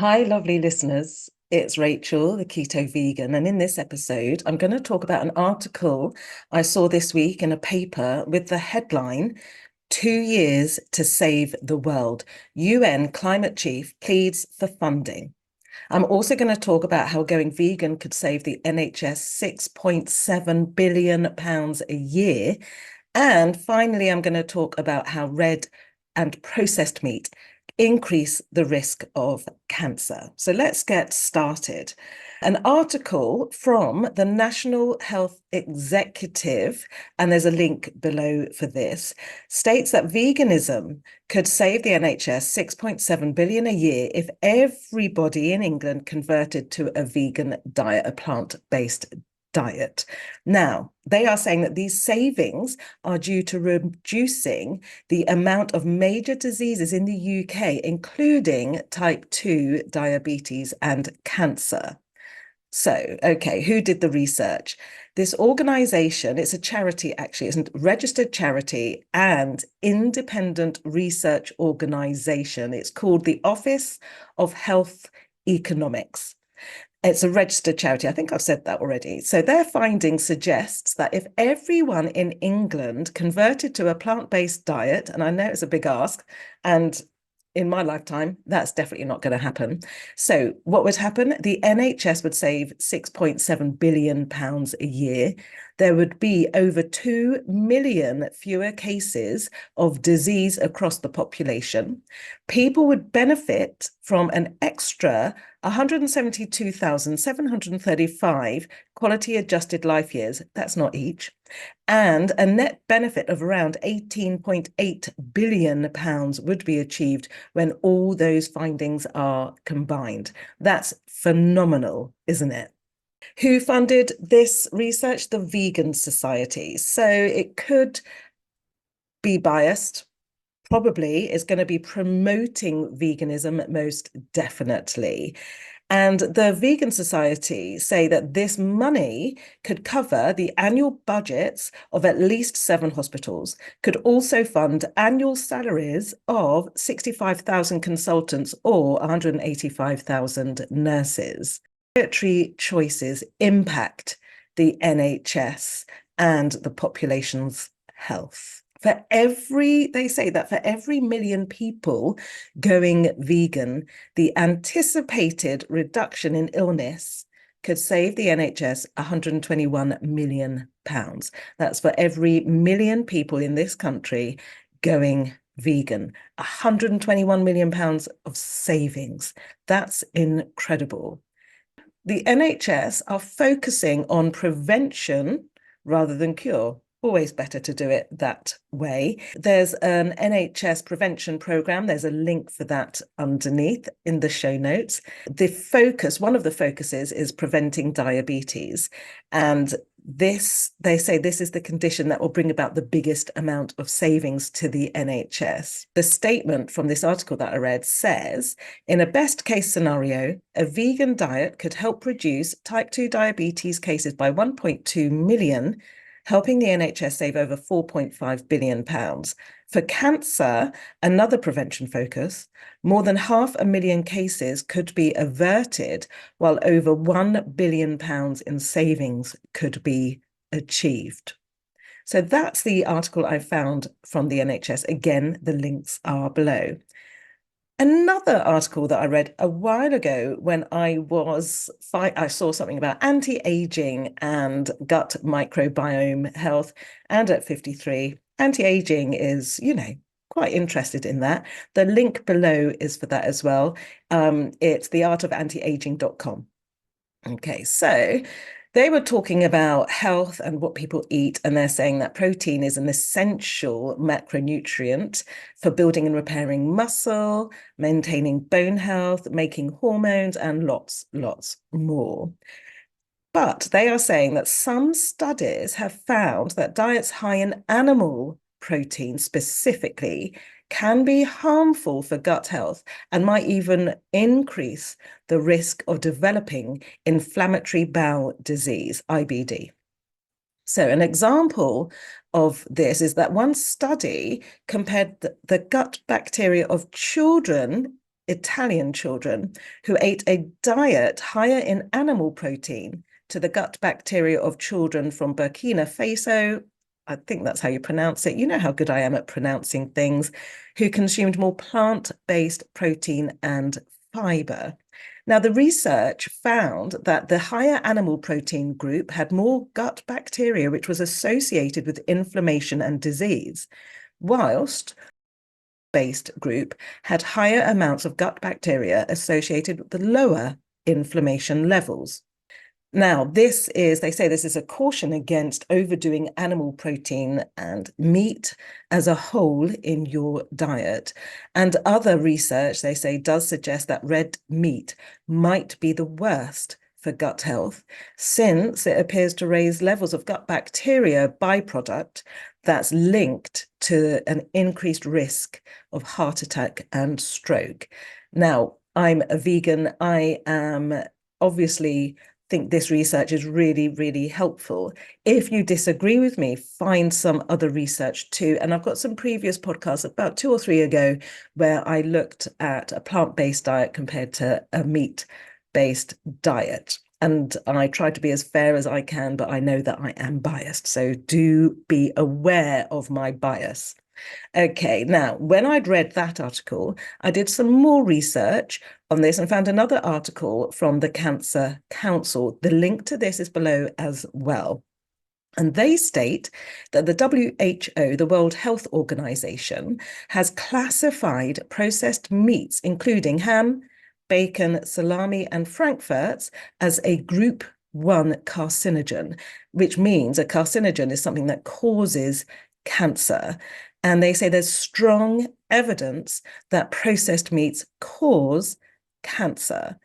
Hi, lovely listeners. It's Rachel, the Keto Vegan. And in this episode, I'm going to talk about an article I saw this week in a paper with the headline 2 Years to Save the World. UN climate chief pleads for funding. I'm also going to talk about how going vegan could save the NHS £6.7 billion a year. And finally, I'm going to talk about how red and processed meat increase the risk of cancer. So let's get started. An article from the National Health Executive, and there's a link below for this, states that veganism could save the NHS 6.7 billion a year if everybody in England converted to a vegan diet, a plant-based diet. Now, they are saying that these savings are due to reducing the amount of major diseases in the UK, including type 2 diabetes and cancer. So, okay, who did the research? This organization, it's a charity, actually, it's a registered charity and independent research organization. It's called the Office of Health Economics. It's a registered charity. I think I've said that already. So their finding suggests that if everyone in England converted to a plant-based diet, and I know it's a big ask, and in my lifetime, that's definitely not going to happen. So what would happen? The NHS would save £6.7 billion a year. There would be over 2 million fewer cases of disease across the population. People would benefit from an extra 172,735 quality adjusted life years. That's not each. And a net benefit of around £18.8 billion would be achieved when all those findings are combined. That's phenomenal, isn't it? Who funded this research? The Vegan Society. So it could be biased. Probably is going to be promoting veganism most definitely. And the Vegan Society say that this money could cover the annual budgets of at least 7 hospitals, could also fund annual salaries of 65,000 consultants or 185,000 nurses. Dietary choices impact the NHS and the population's health. They say that for every million people going vegan, the anticipated reduction in illness could save the NHS £121 million. That's for every million people in this country going vegan. £121 million of savings. That's incredible. The NHS are focusing on prevention rather than cure. Always better to do it that way. There's an NHS prevention programme. There's a link for that underneath in the show notes. One of the focuses is preventing diabetes. And they say this is the condition that will bring about the biggest amount of savings to the NHS. The statement from this article that I read says, in a best case scenario, a vegan diet could help reduce type 2 diabetes cases by 1.2 million, helping the NHS save over £4.5 billion. For cancer, another prevention focus, more than 500,000 cases could be averted, while over £1 billion in savings could be achieved. So that's the article I found from the NHS. Again, the links are below. Another article that I read a while ago when I saw something about anti-aging and gut microbiome health, and at 53, anti-aging is, quite interested in that. The link below is for that as well. It's theartofantiaging.com. Okay, so they were talking about health and what people eat, and they're saying that protein is an essential macronutrient for building and repairing muscle, maintaining bone health, making hormones, and lots more. But they are saying that some studies have found that diets high in animal protein specifically can be harmful for gut health and might even increase the risk of developing inflammatory bowel disease, IBD. So an example of this is that one study compared the gut bacteria of children Italian children who ate a diet higher in animal protein to the gut bacteria of children from Burkina Faso. I think that's how you pronounce it. You know how good I am at pronouncing things, who consumed more plant-based protein and fiber. Now, the research found that the higher animal protein group had more gut bacteria, which was associated with inflammation and disease, whilst based group had higher amounts of gut bacteria associated with the lower inflammation levels. Now, they say this is a caution against overdoing animal protein and meat as a whole in your diet. And other research, they say, does suggest that red meat might be the worst for gut health, since it appears to raise levels of gut bacteria byproduct that's linked to an increased risk of heart attack and stroke. Now, I'm a vegan. I am obviously think this research is really, really helpful. If you disagree with me, find some other research too. And I've got some previous podcasts about 2 or 3 ago where I looked at a plant-based diet compared to a meat-based diet. And I try to be as fair as I can, but I know that I am biased. So do be aware of my bias. Okay, now, when I'd read that article, I did some more research on this and found another article from the Cancer Council. The link to this is below as well. And they state that the WHO, the World Health Organization, has classified processed meats, including ham, bacon, salami, and frankfurts, as a group 1 carcinogen, which means a carcinogen is something that causes cancer. And they say there's strong evidence that processed meats cause cancer.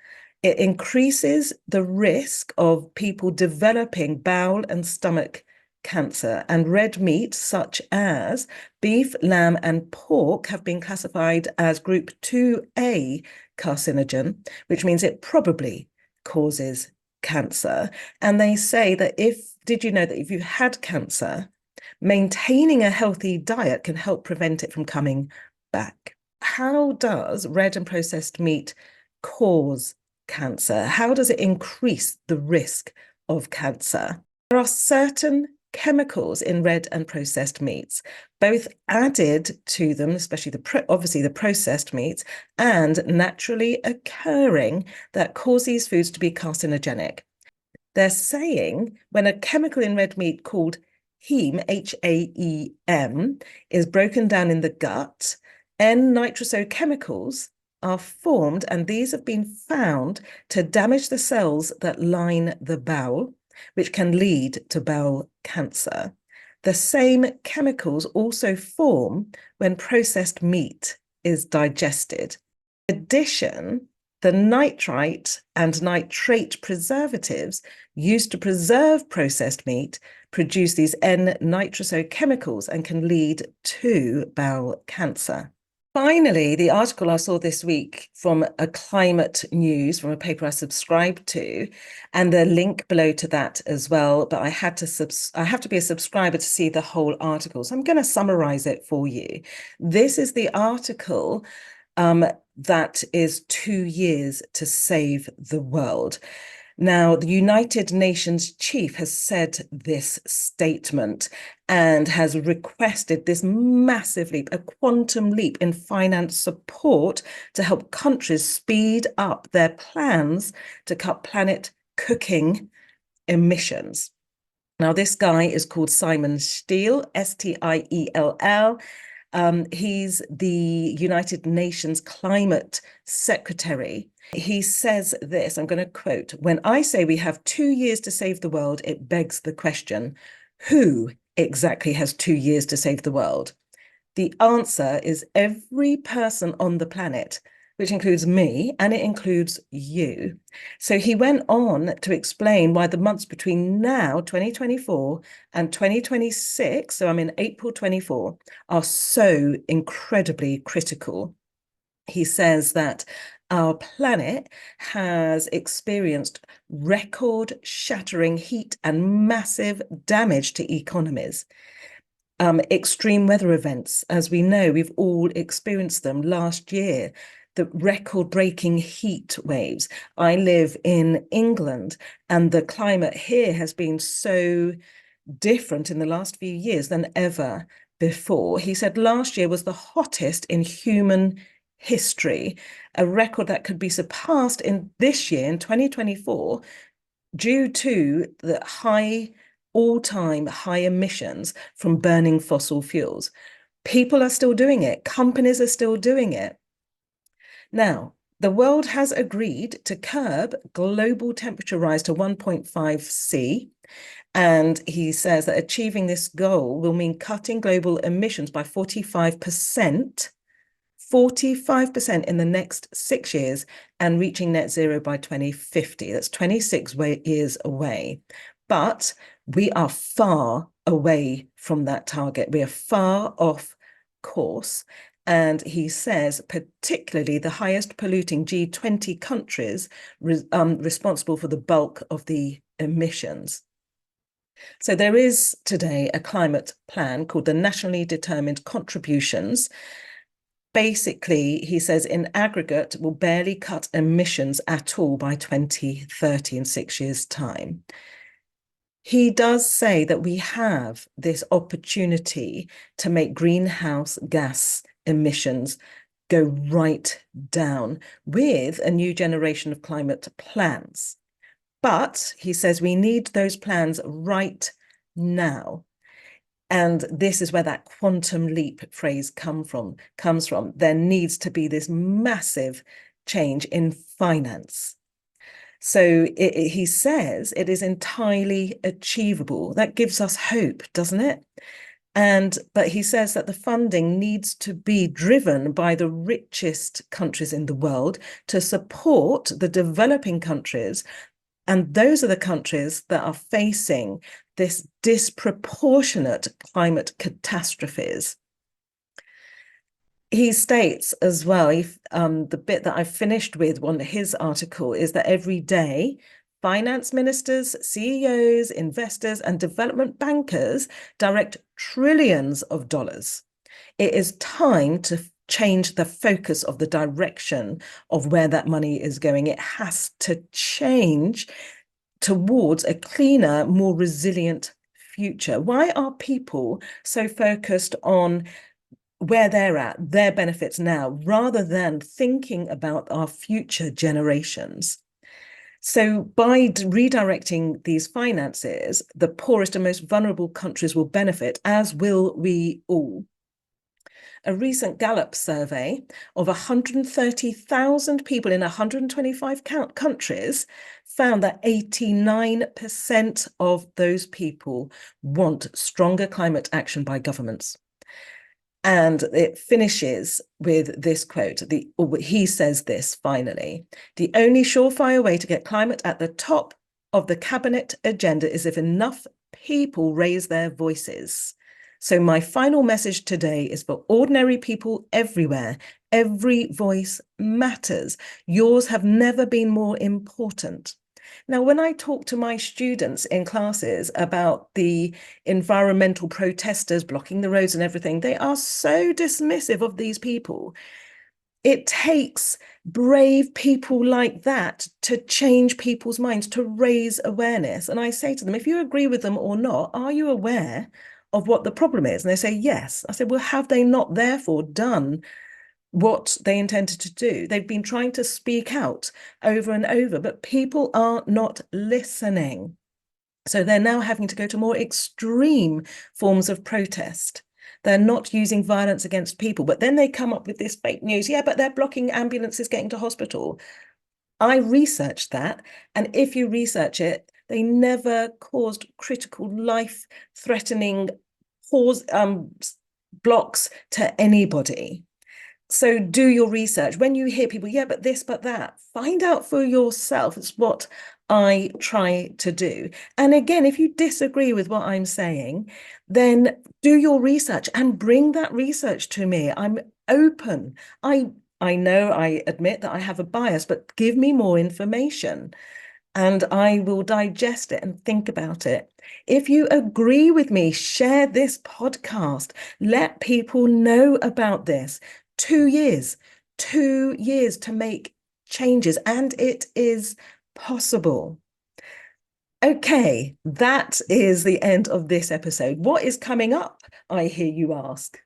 It increases the risk of people developing bowel and stomach cancer, and red meat such as beef, lamb, and pork have been classified as group 2A carcinogen, which means it probably causes cancer. And they say that did you know that if you've had cancer, maintaining a healthy diet can help prevent it from coming back? How does red and processed meat cause cancer? How does it increase the risk of cancer? There are certain chemicals in red and processed meats, both added to them, especially obviously the processed meats, and naturally occurring, that cause these foods to be carcinogenic. They're saying when a chemical in red meat called heme, HAEM, is broken down in the gut, N-nitrosochemicals are formed, and these have been found to damage the cells that line the bowel, which can lead to bowel cancer. The same chemicals also form when processed meat is digested. In addition, the nitrite and nitrate preservatives used to preserve processed meat produce these N-nitrosochemicals and can lead to bowel cancer. Finally, the article I saw this week from a Climate News, from a paper I subscribed to, and the link below to that as well, but I have to be a subscriber to see the whole article. So I'm going to summarize it for you. This is the article that is 2 years to save the world. Now, the United Nations chief has said this statement and has requested this massive leap, a quantum leap in finance support to help countries speed up their plans to cut planet cooking emissions. Now, this guy is called Simon Stiell, Stiell. He's the United Nations Climate Secretary. He says this, I'm going to quote, "When I say we have 2 years to save the world, it begs the question, who exactly has 2 years to save the world? The answer is every person on the planet, which includes me, and it includes you." So he went on to explain why the months between now, 2024, and 2026, so I'm in April 24, are so incredibly critical. He says that our planet has experienced record-shattering heat and massive damage to economies. Extreme weather events, as we know, we've all experienced them last year. the record-breaking heat waves. I live in England, and the climate here has been so different in the last few years than ever before. He said last year was the hottest in human history, a record that could be surpassed in this year, in 2024, due to the all-time high emissions from burning fossil fuels. People are still doing it. Companies are still doing it. Now, the world has agreed to curb global temperature rise to 1.5 C. And he says that achieving this goal will mean cutting global emissions by 45%, 45% in the next 6 years, and reaching net zero by 2050. That's 26 years away. But we are far away from that target. We are far off course. And he says, particularly the highest polluting G20 countries responsible for the bulk of the emissions. So there is today a climate plan called the Nationally Determined Contributions. Basically, he says in aggregate, will barely cut emissions at all by 2030, in 6 years' time. He does say that we have this opportunity to make greenhouse gas emissions go right down with a new generation of climate plans. But he says we need those plans right now. And this is where that quantum leap phrase comes from. There needs to be this massive change in finance. So he says it is entirely achievable. That gives us hope, doesn't it? But he says that the funding needs to be driven by the richest countries in the world to support the developing countries. And those are the countries that are facing this disproportionate climate catastrophes. He states as well, the bit that I finished with on his article is that every day, finance ministers, CEOs, investors, and development bankers direct trillions of dollars. It is time to change the focus of the direction of where that money is going. It has to change towards a cleaner, more resilient future. Why are people so focused on where they're at, their benefits now, rather than thinking about our future generations? So by redirecting these finances, the poorest and most vulnerable countries will benefit, as will we all. A recent Gallup survey of 130,000 people in 125 countries found that 89% of those people want stronger climate action by governments. And it finishes with this quote. He says this finally: the only surefire way to get climate at the top of the cabinet agenda is if enough people raise their voices. So my final message today is for ordinary people everywhere. Every voice matters. Yours have never been more important. Now, when I talk to my students in classes about the environmental protesters blocking the roads and everything, they are so dismissive of these people. It takes brave people like that to change people's minds, to raise awareness. And I say to them, if you agree with them or not, are you aware of what the problem is? And they say, yes. I said, well, have they not therefore done what they intended to do? They've been trying to speak out over and over, but people are not listening. So they're now having to go to more extreme forms of protest. They're not using violence against people, but then they come up with this fake news. Yeah, but they're blocking ambulances getting to hospital. I researched that, and if you research it, they never caused critical life-threatening blocks to anybody. So do your research. When you hear people, yeah, but this, but that, find out for yourself. It's what I try to do. And again, if you disagree with what I'm saying, then do your research and bring that research to me. I'm open. I know, I admit that I have a bias, but give me more information and I will digest it and think about it. If you agree with me, share this podcast. Let people know about this. 2 years, 2 years to make changes, and it is possible. Okay, that is the end of this episode. What is coming up, I hear you ask?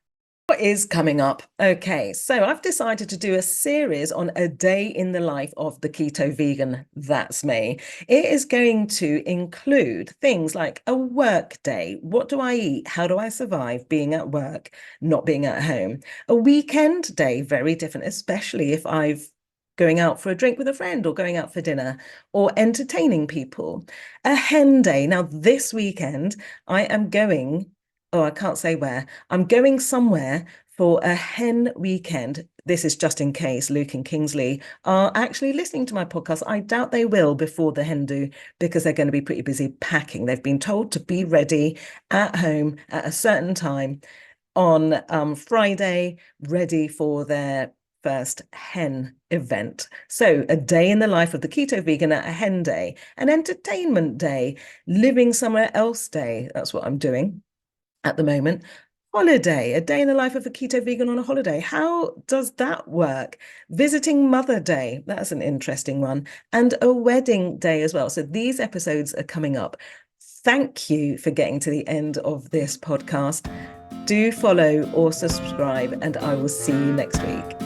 What is coming up? Okay, so I've decided to do a series on a day in the life of the keto vegan. That's me. It is going to include things like a work day. What do I eat? How do I survive being at work, not being at home? A weekend day, very different, especially if I've going out for a drink with a friend or going out for dinner or entertaining people. A hen day. Now, this weekend, I am going, oh, I can't say where. I'm going somewhere for a hen weekend. This is just in case Luke and Kingsley are actually listening to my podcast. I doubt they will before the hen do, because they're going to be pretty busy packing. They've been told to be ready at home at a certain time on Friday, ready for their first hen event. So a day in the life of the keto vegan at a hen day, an entertainment day, living somewhere else day. That's what I'm doing at the moment. Holiday, a day in the life of a keto vegan on a holiday. How does that work? Visiting Mother Day, that's an interesting one. And a wedding day as well. So these episodes are coming up. Thank you for getting to the end of this podcast. Do follow or subscribe, and I will see you next week.